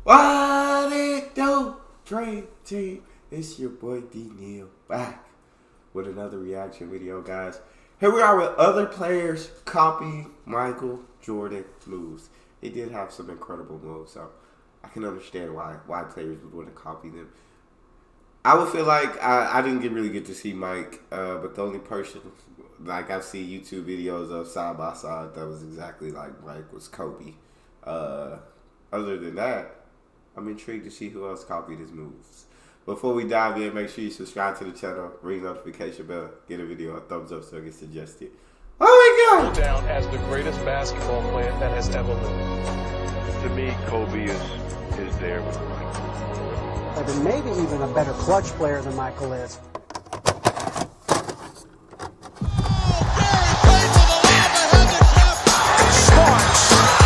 What it do, Dream Team? It's your boy D Neal back with another reaction video, guys. Here we are with other players copying Michael Jordan moves. He did have some incredible moves, so I can understand why players would want to copy them. I would feel like I didn't really get to see Mike, but the only person like I've seen YouTube videos of side by side that was exactly like Mike was Kobe. Other than that, I'm intrigued to see who else copied his moves. Before we dive in, make sure you subscribe to the channel, ring the notification bell, get a video a thumbs up so it gets suggested. Oh my God! Down as the greatest basketball player that has ever lived. To me, Kobe is there with Michael. And maybe even a better clutch player than Michael is.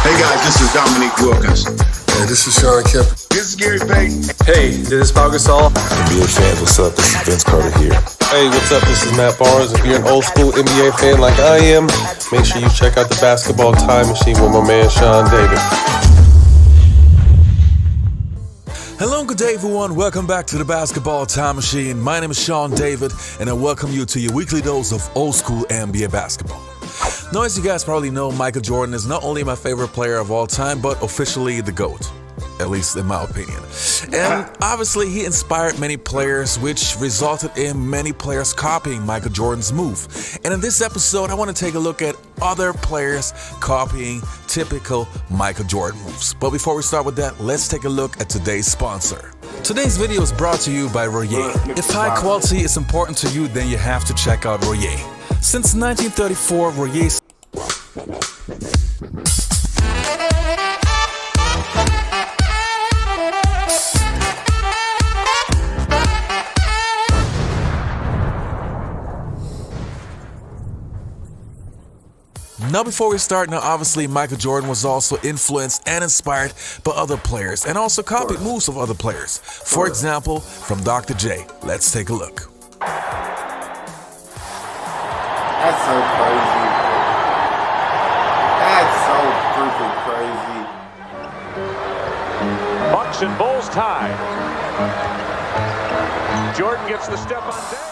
Hey guys, this is Dominique Wilkins. Hey, this is Sean Kemp. This is Gary Payton. Hey, this is Pau Gasol. NBA fans, what's up? This is Vince Carter here. Hey, what's up? This is Matt Barnes. If you're an old school NBA fan like I am, make sure you check out the Basketball Time Machine with my man Sean David. Hello and good day everyone, welcome back to the Basketball Time Machine. My name is Sean David and I welcome you to your weekly dose of old school NBA basketball. Now, as you guys probably know, Michael Jordan is not only my favorite player of all time, but officially the GOAT. At least in my opinion. And obviously he inspired many players, which resulted in many players copying Michael Jordan's move. And in this episode, I want to take a look at other players copying typical Michael Jordan moves. But before we start with that, let's take a look at today's sponsor. Today's video is brought to you by Royer. If high quality is important to you, then you have to check out Royer. Since 1934, Royer Now before we start, obviously Michael Jordan was also influenced and inspired by other players and also copied moves of other players. For example, from Dr. J. Let's take a look. That's so crazy. That's so freaking crazy. Bucks and Bulls tie. Jordan gets the step on down.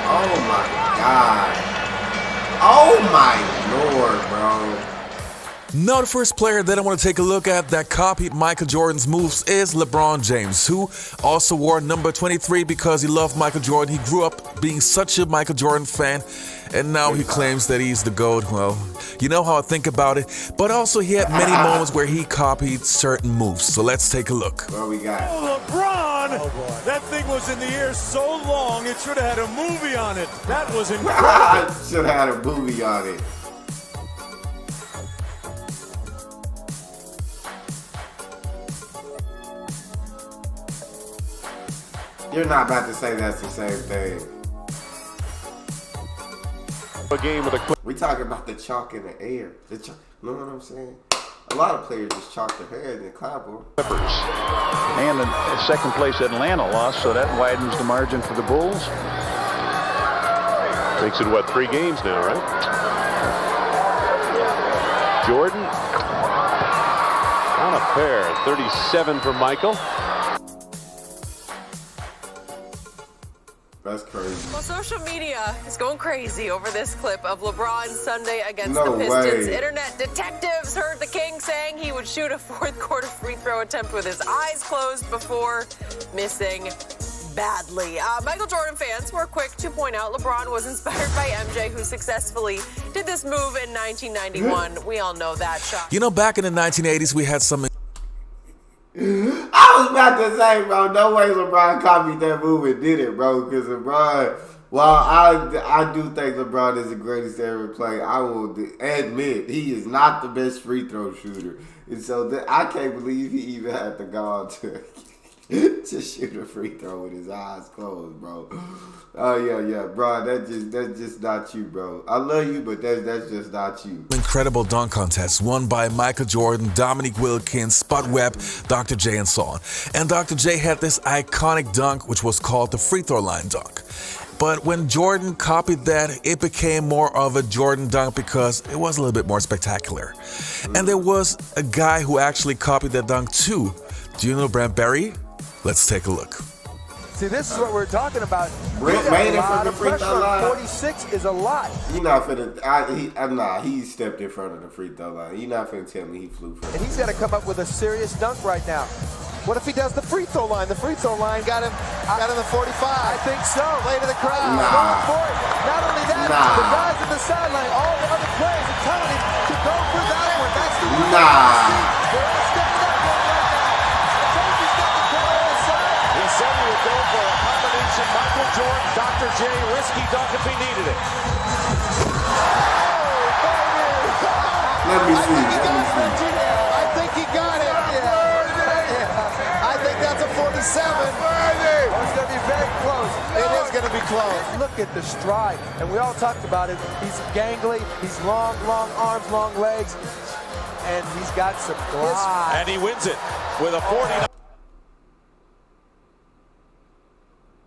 Oh my God. Oh my Lord, bro. Now the first player that I want to take a look at that copied Michael Jordan's moves is LeBron James, who also wore number 23 because he loved Michael Jordan. He grew up being such a Michael Jordan fan, and now he claims that he's the GOAT. Well, you know how I think about it, but also he had many moments where he copied certain moves. So let's take a look. What we got? Oh, LeBron! Oh, that thing was in the air so long, it should have had a movie on it. That was incredible. Should have had a movie on it. You're not about to say that's the same thing. A game with a We talking about the chalk in the air. The chalk, you know what I'm saying? A lot of players just chalk their hair and then clap them. Clippers. And a second place Atlanta lost, so that widens the margin for the Bulls. makes it what, 3 games now, right? Jordan on a pair. 37 for Michael. That's crazy. Well, social media is going crazy over this clip of LeBron Sunday against the No Pistons. way. Internet detectives heard the King saying he would shoot a fourth quarter free throw attempt with his eyes closed before missing badly. Michael Jordan fans were quick to point out LeBron was inspired by MJ, who successfully did this move in 1991. We all know that shot. You know, back in the 1980s, we had some... I was about to say, bro, no way LeBron copied that move and did it, bro. Because LeBron, while I do think LeBron is the greatest to ever play, I will admit he is not the best free throw shooter. And so I can't believe he even had the gall to shoot a free throw with his eyes closed, bro. Oh yeah, bro. That's just not you, bro. I love you, but that's just not you. Incredible dunk contests won by Michael Jordan, Dominique Wilkins, Spud Webb, Dr. J, and so on. And Dr. J had this iconic dunk, which was called the free throw line dunk. But when Jordan copied that, it became more of a Jordan dunk because it was a little bit more spectacular. And there was a guy who actually copied that dunk too. Do you know Brent Berry? Let's take a look. See, this is what we're talking about. Brent made it from the free throw line. 46 is a lot. You're not finna. He stepped in front of the free throw line. You're not finna tell me he flew for it. And he's got to come up with a serious dunk right now. What if he does the free throw line? The free throw line got him the 45. I think so. Play to the crowd. Nah. Not only that, the guys in the sideline, all the other players are telling him to go for that one. That's the one. They're all stepping up right now. He's got the player inside. He said he would go for a combination Michael Jordan, Dr. J, risky dunk if he needed it. Let me see. I think he got it. I think that's a 47. It's going to be very close. It is going to be close. Look at the stride. And we all talked about it. He's gangly. He's long arms, long legs. And he's got some glide. And he wins it with a 49.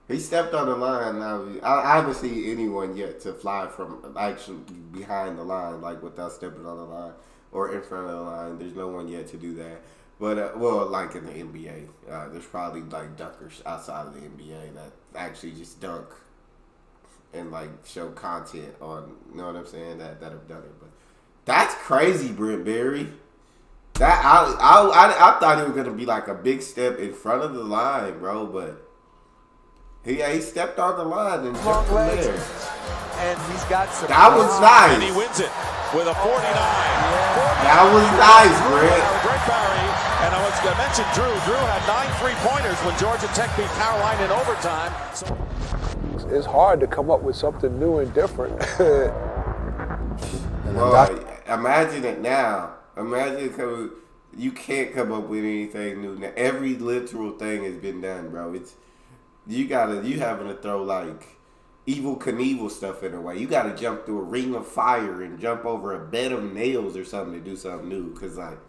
He stepped on the line. Now I haven't seen anyone yet to fly from actually behind the line, like without stepping on the line or in front of the line. There's no one yet to do that. But like in the NBA, there's probably like dunkers outside of the NBA that actually just dunk and like show content on. You know what I'm saying? That have done it. But that's crazy, Brent Berry. That I thought it was gonna be like a big step in front of the line, bro, but. He stepped on the line and long jumped legs, there. and he's got some. That was nice. And he wins it with a 49. That was nice, Brett. Great Barry. And I was going to mention Drew. Drew had 9 3-pointers when Georgia Tech beat Carolina in overtime. It's hard to come up with something new and different. Well, imagine it now. Imagine you can't come up with anything new. Now, every literal thing has been done, bro. You having to throw like Evil Knievel stuff in a way. You got to jump through a ring of fire and jump over a bed of nails or something to do something new. Cause like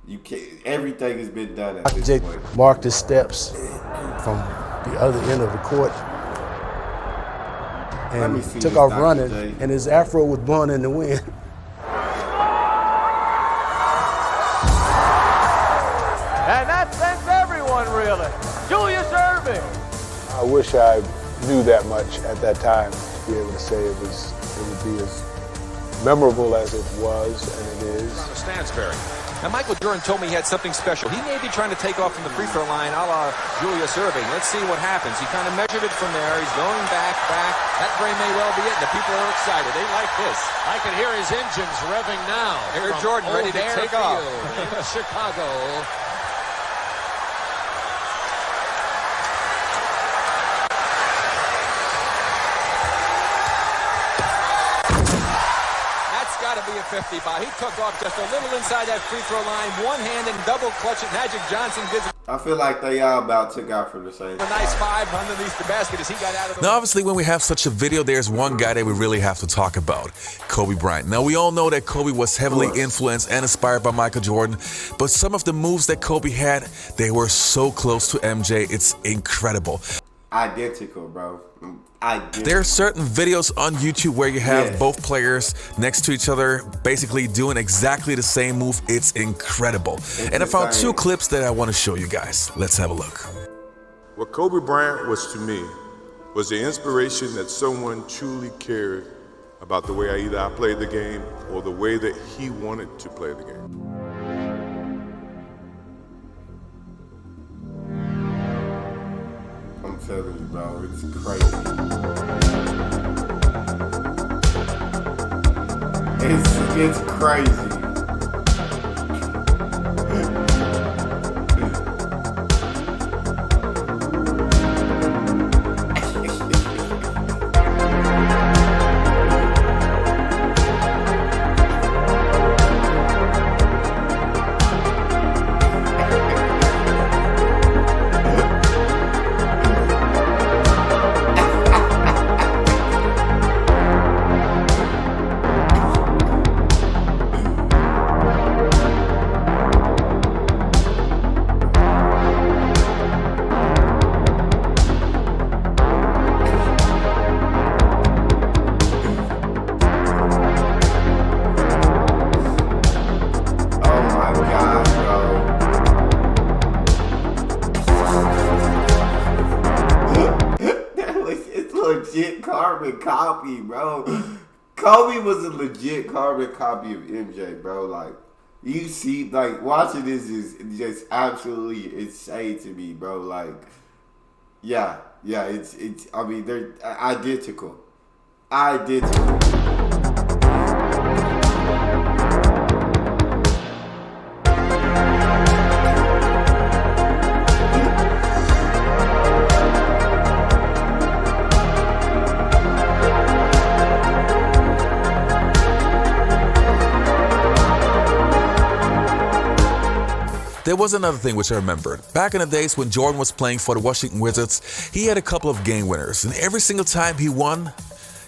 you can't. Everything has been done at this point. Marked his steps from the other end of the court and took off running, and his afro was blowing in the wind. And that sends everyone reeling. Julius Erving. I wish I knew that much at that time to be able to say it would be as memorable as it was, and it is. Stansberry. Now, Michael Jordan told me he had something special. He may be trying to take off from the free throw line a la Julius Erving. Let's see what happens. He kind of measured it from there. He's going back. That very may well be it. The people are excited. They like this. I can hear his engines revving now. Here's Jordan ready to take off. In Chicago. Got to be a 50 by. He took off just a little inside that free throw line, one hand and double clutch it. Magic Johnson gives it. I feel like they all about took out for the same. A nice 5 underneath the basket as he got out of the. Now, obviously, when we have such a video, there's one guy that we really have to talk about, Kobe Bryant. Now, we all know that Kobe was heavily influenced and inspired by Michael Jordan, but some of the moves that Kobe had, they were so close to MJ. It's incredible. Identical, bro. There are certain videos on YouTube where you have both players next to each other basically doing exactly the same move. It's incredible. And I found 2 clips that I want to show you guys. Let's have a look. What Kobe Bryant was to me was the inspiration that someone truly cared about the way I played the game or the way that he wanted to play the game. I'm telling you, bro, it's crazy. It's crazy. carbon copy, bro. Kobe was a legit carbon copy of MJ, bro. Like, you see, like, watching this is just absolutely insane to me, bro. Like, yeah, it's. I mean, they're identical. There was another thing which I remembered. Back in the days when Jordan was playing for the Washington Wizards, he had a couple of game winners, and every single time he won,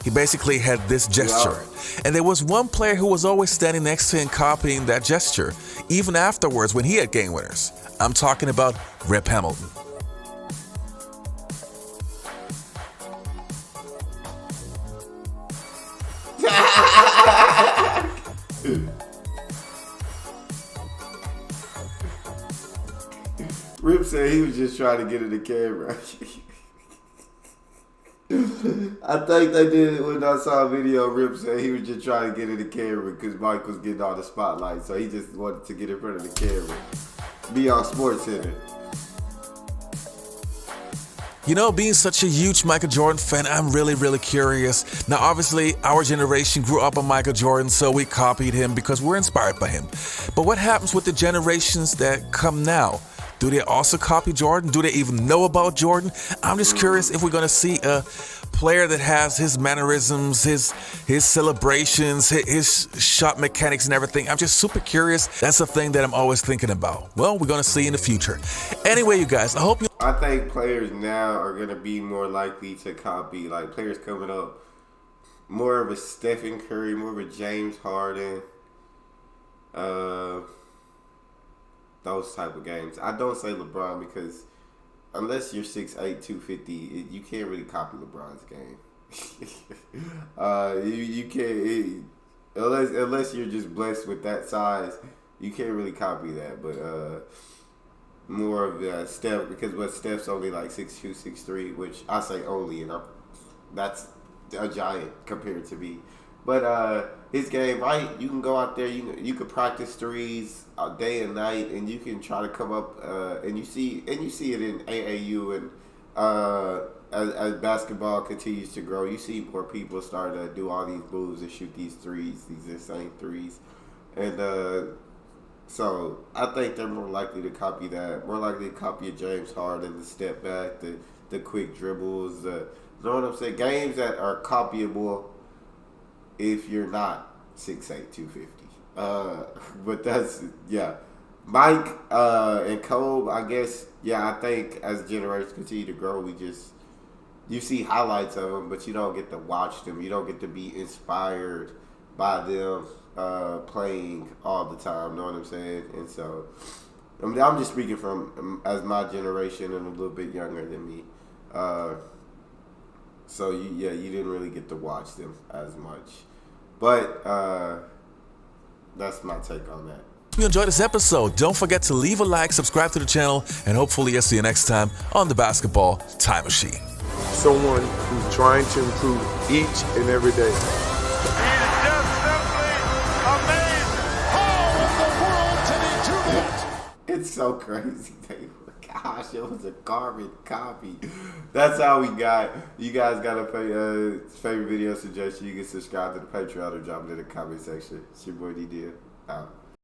he basically had this gesture. And there was one player who was always standing next to him copying that gesture, even afterwards when he had game winners. I'm talking about Rip Hamilton. Rip said he was just trying to get in the camera. I think they did it when I saw a video. Rip said he was just trying to get in the camera because Mike was getting all the spotlight, so he just wanted to get in front of the camera. Be on SportsCenter. You know, being such a huge Michael Jordan fan, I'm really curious. Now, obviously, our generation grew up on Michael Jordan, so we copied him because we're inspired by him. But what happens with the generations that come now? Do they also copy Jordan? Do they even know about Jordan? I'm just curious if we're going to see a player that has his mannerisms, his celebrations, his shot mechanics and everything. I'm just super curious. That's the thing that I'm always thinking about. Well, we're going to see in the future. Anyway, you guys, I hope you... I think players now are going to be more likely to copy, like players coming up, more of a Stephen Curry, more of a James Harden, those type of games. I don't say LeBron because unless you're 6'8", 250, you can't really copy LeBron's game. You can't, unless you're just blessed with that size, you can't really copy that. But more of Steph, because what Steph's only like 6'2", 6'3", which I say only, and that's a giant compared to me. But his game, right? You can go out there. You can practice threes day and night, and you can try to come up. And you see it in AAU, and as basketball continues to grow, you see more people start to do all these moves and shoot these threes, these insane threes, and so I think they're more likely to copy that. More likely to copy a James Harden, the step back, the quick dribbles. You know what I'm saying? Games that are copyable. If you're not 6'8", 250. But that's, yeah. Mike and Kobe, I guess, yeah, I think as generations continue to grow, you see highlights of them, but you don't get to watch them. You don't get to be inspired by them playing all the time, know what I'm saying? And so, I mean, I'm just speaking from as my generation and a little bit younger than me. So, you didn't really get to watch them as much. But that's my take on that. If you enjoyed this episode, don't forget to leave a like, subscribe to the channel, and hopefully I'll see you next time on the Basketball Time Machine. Someone who's trying to improve each and every day. It's so crazy, baby. Gosh, it was a carbon copy. That's how we got. You guys got a favorite video suggestion? You can subscribe to the Patreon or drop it in the comment section. It's your boy D. Out.